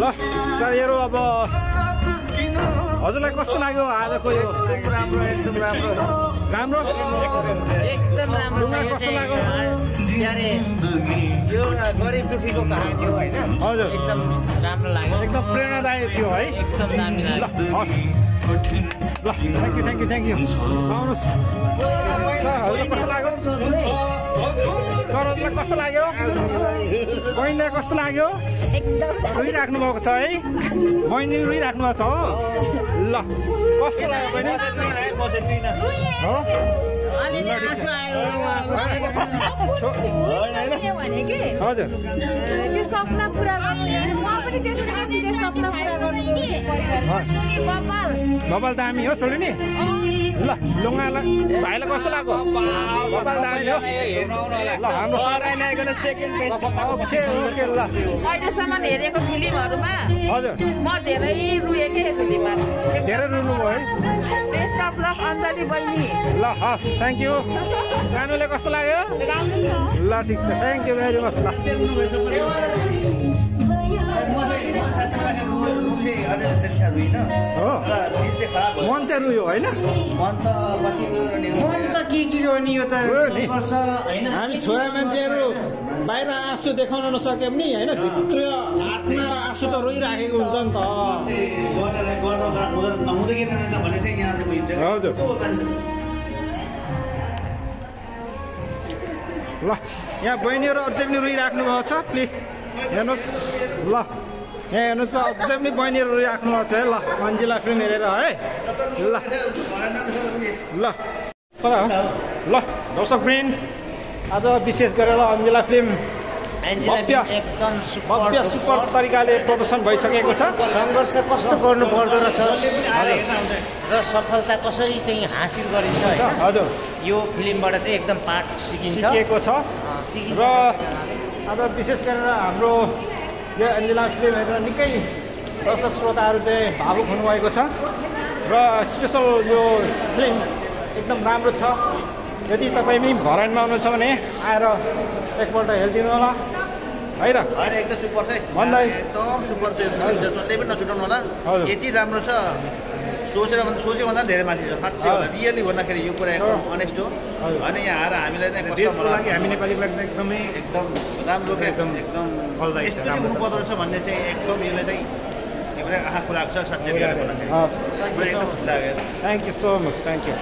ल साथीहरु अब हजुरलाई कस्तो लाग्यो आजको यो राम्रो एकदम राम्रो राम्रो एकदम राम्रो कस्तो लाग्यो यारे यो गरिब दुखीको कहानी थियो हैन हजुर एकदम राम्रो लाग्यो एकदम प्रेरणादायक थियो है एकदम दामी लाग्यो ल हस् ल थ्यांक यू आउनुस् सर हजुरलाई कस्तो लाग्यो सरहरूलाई कस्तो लाग्यो बहिनीलाई कस्तो लाग्यो एकदम रुइराख्नु भएको छ है बहिनी रुइराख्नु भएको छ ल कस्तो लाग्यो बहिनी हो अलिअलि आँसु आयो भने के हजुर त्यो सपना पुरा गर्ने म पनि त्यसको लागि त्यो सपना पुरा गर्नु कपाल बबाल दामी हो छोडी नि ल लुङ्गालाई भाइलाई कस्तो लाग्यो बबाल दामी हो ल हाम्रो सरलाई ल्याइकन सेकेन्ड बेस्ट ओके ल अहिलेसम्म हेरेको फिल्महरुमा हजुर म धेरै रुएकै फिल्ममा धेरै रुनु भयो है बेस्ट अफ लक अञ्जली बहिनी ल हस् थ्यांक यू जानुले कस्तो लाग्यो राम्रो छ ल ठिक छ थ्यांक यू भेरी मच ल हो मन चाहिँ रुयो होइन मन त के गर्ने यो त वर्ष हैन हामी छोरा मान्छेहरू बाहिर आँसु देखाउन नसक्यौँ नि होइन भित्र आत्मा आँसु त रोइराखेको हुन्छ नि त हजुर ल यहाँ बहिनीहरू अझै पनि रुइराख्नु भएको छ प्लिज हेर्नुहोस् ल यहाँ हेर्नुहोस् त अझै पनि बहिनीहरू रुइराख्नु भएको छ है ल मन्जिला फिल्म हेरेर है ल ल ल दर्शक वृन्द आज विशेष गरेर अन्जिला फिल्म एकदम भव्य सुपर तरिकाले प्रदर्शन भइसकेको छ सङ्घर्ष कस्तो गर्नु पर्दो रहेछ र सफलता कसरी चाहिँ हासिल गरिन्छ हैन हजुर यो फिल्मबाट चाहिँ एकदम पाठ सिकिएको छ र आज विशेष गरेर हाम्रो यो अन्जिला फिल्म हेरेर निकै दर्शक श्रोताहरू चाहिँ भावुक हुनुभएको छ र स्पेसल यो फिल्म एकदम राम्रो छ यदि तपाईँ पनि भराइनमा आउनुहुन्छ भने आएर एकपल्ट हेरिदिनु होला है त एकदम सुपर छ भन्दै एकदम सुपर छ जसले पनि नछुटाउनु होला हजुर। यति राम्रो छ सोचेको भन्दा धेरै माथि छ साँच्चै होला रियली भन्दाखेरि यो कुरा एकदम अनेस्ट हो होइन यहाँ आएर हामीलाई नै देशको लागि हामी नेपालीको लागि एकदमै एकदम राम्रो एकदम फलदायी छ, यस्तो चाहिँ राम्रो छ। हुनुपर्दो रहेछ भन्ने चाहिँ एकदम यसलाई चाहिँ एउटा आँखा खुलाएको छ साँच्चै कुरा भन्दाखेरि मलाई एकदम खुसी लाग्यो thank you so much thank you